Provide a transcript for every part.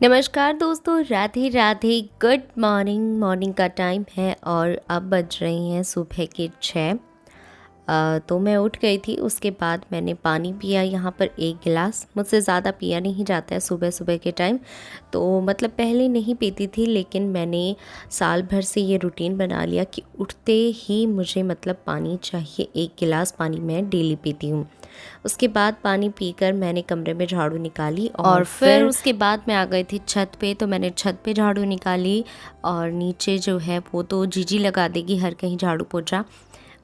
नमस्कार दोस्तों, Radhe Radhe. Good morning. Morning का टाइम है और अब बज रही हैं सुबह के 6। तो मैं उठ गई थी। उसके बाद मैंने पानी पिया यहाँ पर 1 गिलास। मुझसे ज़्यादा पिया नहीं जाता है सुबह सुबह के टाइम, तो मतलब पहले नहीं पीती थी, लेकिन मैंने साल भर से ये रूटीन बना लिया कि उठते ही मुझे मतलब पानी चाहिए। 1 गिलास पानी मैं डेली पीती हूँ। उसके बाद पानी पीकर मैंने कमरे में झाड़ू निकाली और फिर उसके बाद मैं आ गई थी छत पे। तो मैंने छत पे झाड़ू निकाली और नीचे जो है वो तो जीजी लगा देगी हर कहीं झाड़ू पोछा।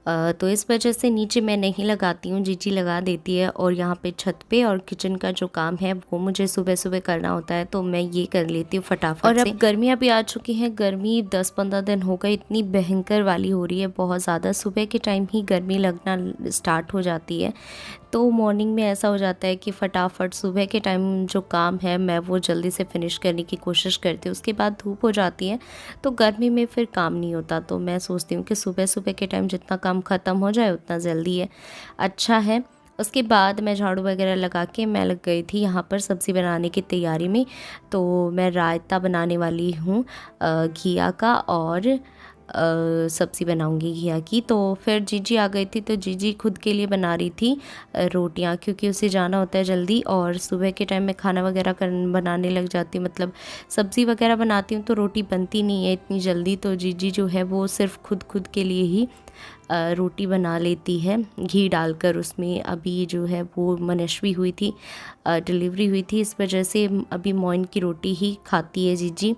तो इस वजह से नीचे मैं नहीं लगाती हूँ, जीजी लगा देती है। और यहाँ पे छत पे और किचन का जो काम है वो मुझे सुबह सुबह करना होता है, तो मैं ये कर लेती हूँ फटाफट और से। अब गर्मियाँ भी आ चुकी हैं। गर्मी 10-15 दिन हो गए, इतनी भयंकर वाली हो रही है, बहुत ज़्यादा। सुबह के टाइम ही गर्मी लगना स्टार्ट हो जाती है, तो मॉर्निंग में ऐसा हो जाता है कि फटाफट सुबह के टाइम जो काम है मैं वो जल्दी से फिनिश करने की कोशिश करती हूँ। उसके बाद धूप हो जाती है तो गर्मी में फिर काम नहीं होता, तो मैं सोचती हूँ कि सुबह सुबह के टाइम जितना काम ख़त्म हो जाए उतना जल्दी है, अच्छा है। उसके बाद मैं झाड़ू वगैरह लगा के मैं लग गई थी यहाँ पर सब्ज़ी बनाने की तैयारी में। तो मैं रायता बनाने वाली हूँ घिया का, और सब्ज़ी बनाऊंगी घिया की। तो फिर जीजी आ गई थी, तो जीजी खुद के लिए बना रही थी रोटियां, क्योंकि उसे जाना होता है जल्दी। और सुबह के टाइम में खाना वगैरह बनाने लग जाती हूँ, मतलब सब्ज़ी वगैरह बनाती हूँ तो रोटी बनती नहीं है इतनी जल्दी। तो जीजी जो है वो सिर्फ खुद के लिए ही रोटी बना लेती है घी डालकर उसमें। अभी जो है वो मनश्वी हुई थी, डिलीवरी हुई थी, इस वजह से अभी मोइन की रोटी ही खाती है जीजी।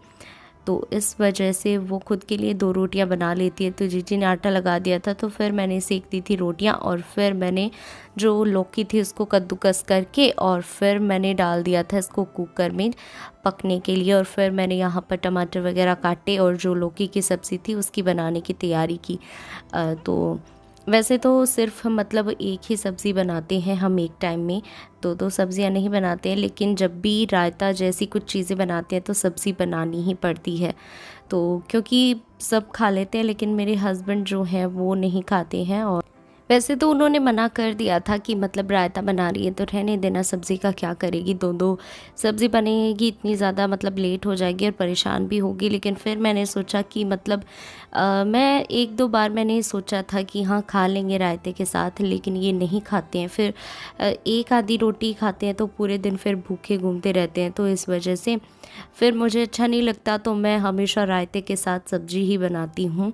तो इस वजह से वो खुद के लिए 2 रोटियां बना लेती है। तो जीजी ने आटा लगा दिया था, तो फिर मैंने सेक दी थी रोटियां। और फिर मैंने जो लौकी थी उसको कद्दूकस करके और फिर मैंने डाल दिया था इसको कुकर में पकने के लिए। और फिर मैंने यहाँ पर टमाटर वगैरह काटे और जो लौकी की सब्ज़ी थी उसकी बनाने की तैयारी की। तो वैसे तो सिर्फ मतलब एक ही सब्ज़ी बनाते हैं हम एक टाइम में, दो सब्ज़ियां नहीं बनाते हैं, लेकिन जब भी रायता जैसी कुछ चीज़ें बनाते हैं तो सब्ज़ी बनानी ही पड़ती है। तो क्योंकि सब खा लेते हैं, लेकिन मेरे हस्बैंड जो हैं वो नहीं खाते हैं। और वैसे तो उन्होंने मना कर दिया था कि मतलब रायता बना रही है तो रहने देना, सब्ज़ी का क्या करेगी, 2-2 सब्ज़ी बनेगी, इतनी ज़्यादा मतलब लेट हो जाएगी और परेशान भी होगी। लेकिन फिर मैंने सोचा कि मतलब मैं 1-2 बार मैंने सोचा था कि हाँ खा लेंगे रायते के साथ, लेकिन ये नहीं खाते हैं। फिर एक आधी रोटी खाते हैं तो पूरे दिन फिर भूखे घूमते रहते हैं, तो इस वजह से फिर मुझे अच्छा नहीं लगता। तो मैं हमेशा रायते के साथ सब्ज़ी ही बनाती हूँ।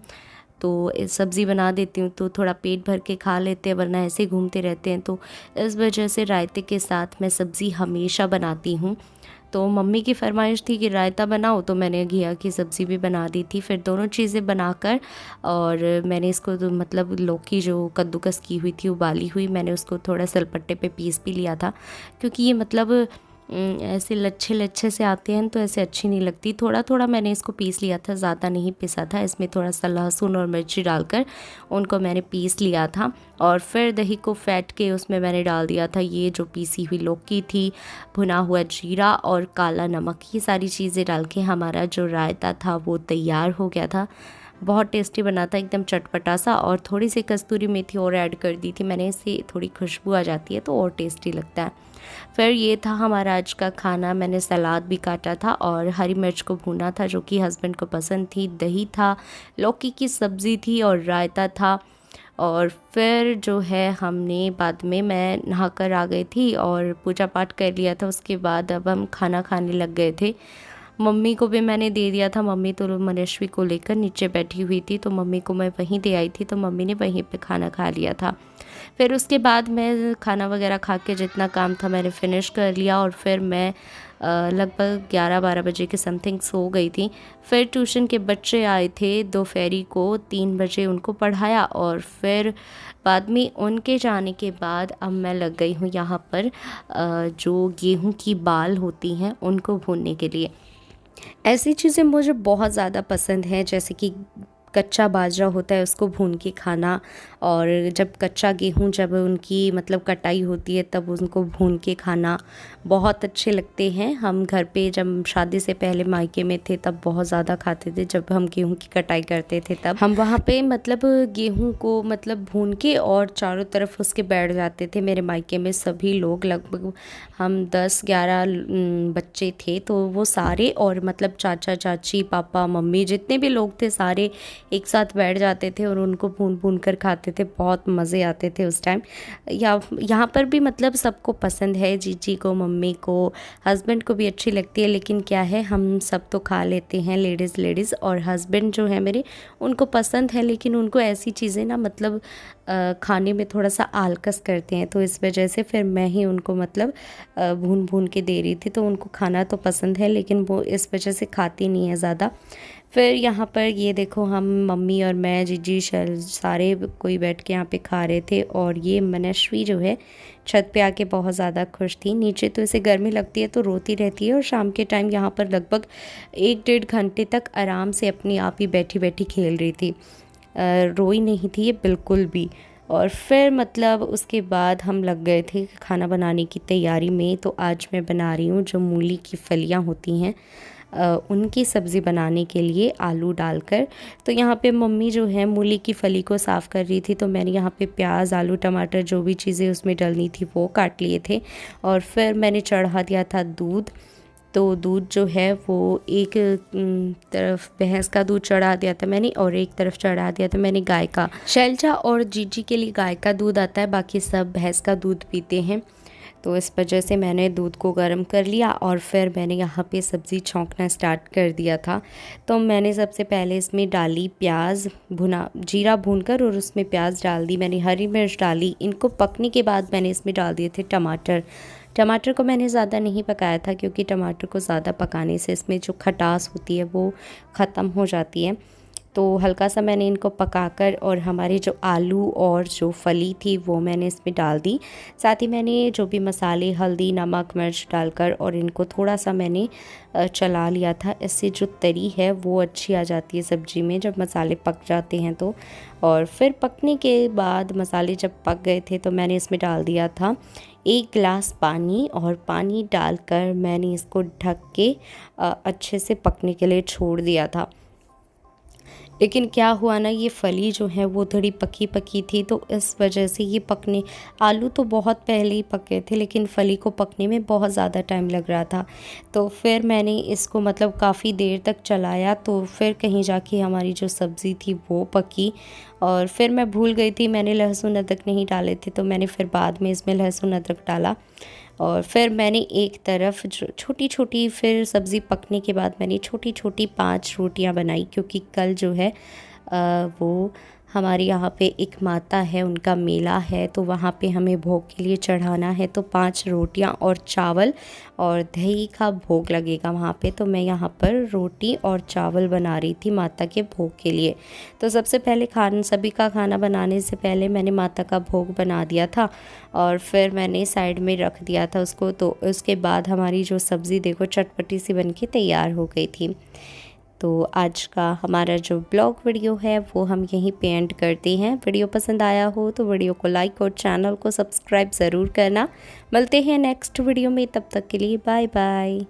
तो सब्ज़ी बना देती हूँ तो थोड़ा पेट भर के खा लेते हैं, वरना ऐसे घूमते रहते हैं। तो इस वजह से रायते के साथ मैं सब्ज़ी हमेशा बनाती हूँ। तो मम्मी की फरमाइश थी कि रायता बनाओ, तो मैंने घिया की सब्ज़ी भी बना दी थी। फिर दोनों चीज़ें बनाकर और मैंने इसको तो मतलब लौकी जो कद्दूकस की हुई थी उबाली हुई, मैंने उसको थोड़ा सिलपट्टे पे पीस भी लिया था, क्योंकि ये मतलब ऐसे लच्छे लच्छे से आते हैं तो ऐसे अच्छी नहीं लगती। थोड़ा थोड़ा मैंने इसको पीस लिया था, ज़्यादा नहीं पीसा था। इसमें थोड़ा सा लहसुन और मिर्ची डालकर उनको मैंने पीस लिया था। और फिर दही को फेंट के उसमें मैंने डाल दिया था ये जो पीसी हुई लौकी थी, भुना हुआ जीरा और काला नमक, ये सारी चीज़ें डाल के हमारा जो रायता था वो तैयार हो गया था। बहुत टेस्टी बना था, एकदम चटपटा सा। और थोड़ी सी कस्तूरी मेथी और ऐड कर दी थी मैंने, इससे थोड़ी खुशबू आ जाती है तो और टेस्टी लगता है। फिर ये था हमारा आज का खाना। मैंने सलाद भी काटा था और हरी मिर्च को भूना था जो कि हस्बैंड को पसंद थी। दही था, लौकी की सब्ज़ी थी और रायता था। और फिर जो है हमने बाद में मैं नहाकर आ गई थी और पूजा पाठ कर लिया था। उसके बाद अब हम खाना खाने लग गए थे। मम्मी को भी मैंने दे दिया था। मम्मी तो मनस्वी को लेकर नीचे बैठी हुई थी, तो मम्मी को मैं वहीं दे आई थी, तो मम्मी ने वहीं पे खाना खा लिया था। फिर उसके बाद मैं खाना वगैरह खा के जितना काम था मैंने फिनिश कर लिया। और फिर मैं लगभग 11-12 बजे के समथिंग सो गई थी। फिर ट्यूशन के बच्चे आए थे दोपहरी को, 3 बजे उनको पढ़ाया। और फिर बाद में उनके जाने के बाद अब मैं लग गई हूँ यहाँ पर जो गेहूं की बाल होती हैं उनको भूनने के लिए। ऐसी चीज़ें मुझे बहुत ज़्यादा पसंद हैं, जैसे कि कच्चा बाजरा होता है उसको भून के खाना, और जब कच्चा गेहूँ जब उनकी मतलब कटाई होती है तब उनको भून के खाना बहुत अच्छे लगते हैं। हम घर पे जब शादी से पहले मायके में थे तब बहुत ज़्यादा खाते थे। जब हम गेहूँ की कटाई करते थे तब हम वहाँ पे मतलब गेहूँ को मतलब भून के और चारों तरफ उसके बैठ जाते थे। मेरे मायके में सभी लोग, लगभग हम 10-11 बच्चे थे, तो वो सारे और मतलब चाचा चाची पापा मम्मी जितने भी लोग थे सारे एक साथ बैठ जाते थे और उनको भून भून कर खाते थे। बहुत मज़े आते थे उस टाइम। यहाँ पर भी मतलब सबको पसंद है, जीजी को, मम्मी को, हस्बैंड को भी अच्छी लगती है। लेकिन क्या है, हम सब तो खा लेते हैं, लेडीज़, और हस्बैंड जो है मेरे उनको पसंद है, लेकिन उनको ऐसी चीज़ें ना मतलब खाने में थोड़ा सा आलकस करते हैं। तो इस वजह से फिर मैं ही उनको मतलब भून भून के दे रही थी। तो उनको खाना तो पसंद है लेकिन वो इस वजह से खाती नहीं है ज़्यादा। फिर यहाँ पर ये देखो, हम मम्मी और मैं, जीजी, सारे कोई बैठ के यहाँ पे खा रहे थे। और ये मनश्वी जो है छत पे आके बहुत ज़्यादा खुश थी। नीचे तो इसे गर्मी लगती है तो रोती रहती है, और शाम के टाइम यहाँ पर लगभग 1-1.5 घंटे तक आराम से अपनी आप ही बैठी बैठी खेल रही थी। रोई नहीं थी ये बिल्कुल भी। और फिर मतलब उसके बाद हम लग गए थे खाना बनाने की तैयारी में। तो आज मैं बना रही हूँ जो मूली की फलियाँ होती हैं उनकी सब्ज़ी बनाने के लिए आलू डालकर। तो यहाँ पे मम्मी जो है मूली की फली को साफ़ कर रही थी, तो मैंने यहाँ पे प्याज, आलू, टमाटर जो भी चीज़ें उसमें डलनी थी वो काट लिए थे। और फिर मैंने चढ़ा दिया था दूध। तो दूध जो है वो एक तरफ भैंस का दूध चढ़ा दिया था मैंने, और एक तरफ चढ़ा दिया था मैंने गाय का। शैलजा और जीजी के लिए गाय का दूध आता है, बाकी सब भैंस का दूध पीते हैं। तो इस वजह से मैंने दूध को गर्म कर लिया और फिर मैंने यहाँ पे सब्ज़ी छौंकना स्टार्ट कर दिया था। तो मैंने सबसे पहले इसमें डाली प्याज, भुना जीरा भूनकर, और उसमें प्याज डाल दी मैंने, हरी मिर्च डाली। इनको पकने के बाद मैंने इसमें डाल दिए थे टमाटर। टमाटर को मैंने ज़्यादा नहीं पकाया था क्योंकि टमाटर को ज़्यादा पकाने से इसमें जो खटास होती है वो ख़त्म हो जाती है। तो हल्का सा मैंने इनको पकाकर, और हमारे जो आलू और जो फली थी वो मैंने इसमें डाल दी। साथ ही मैंने जो भी मसाले, हल्दी, नमक, मिर्च डालकर और इनको थोड़ा सा मैंने चला लिया था। इससे जो तरी है वो अच्छी आ जाती है सब्ज़ी में जब मसाले पक जाते हैं तो। और फिर पकने के बाद मसाले जब पक गए थे तो मैंने इसमें डाल दिया था 1 गिलास पानी, और पानी डालकर मैंने इसको ढक के अच्छे से पकने के लिए छोड़ दिया था। लेकिन क्या हुआ ना, ये फली जो है वो थोड़ी पकी पकी थी, तो इस वजह से ये पकने, आलू तो बहुत पहले ही पके थे लेकिन फली को पकने में बहुत ज़्यादा टाइम लग रहा था। तो फिर मैंने इसको मतलब काफ़ी देर तक चलाया, तो फिर कहीं जाके हमारी जो सब्ज़ी थी वो पकी। और फिर मैं भूल गई थी, मैंने लहसुन अदरक नहीं डाले थे, तो मैंने फिर बाद में इसमें लहसुन अदरक डाला। और फिर मैंने एक तरफ छोटी छोटी, फिर सब्ज़ी पकने के बाद मैंने छोटी छोटी 5 रोटियां बनाई, क्योंकि कल जो है वो हमारे यहाँ पे एक माता है, उनका मेला है, तो वहाँ पे हमें भोग के लिए चढ़ाना है। तो 5 रोटियां और चावल और दही का भोग लगेगा वहाँ पे। तो मैं यहाँ पर रोटी और चावल बना रही थी माता के भोग के लिए। तो सबसे पहले सभी का खाना बनाने से पहले मैंने माता का भोग बना दिया था, और फिर मैंने साइड में रख दिया था उसको। तो उसके बाद हमारी जो सब्ज़ी देखो चटपटी सी बन के तैयार हो गई थी। तो आज का हमारा जो ब्लॉग वीडियो है वो हम यहीं पे एंड करते हैं। वीडियो पसंद आया हो तो वीडियो को लाइक और चैनल को सब्सक्राइब ज़रूर करना। मिलते हैं नेक्स्ट वीडियो में, तब तक के लिए बाय बाय।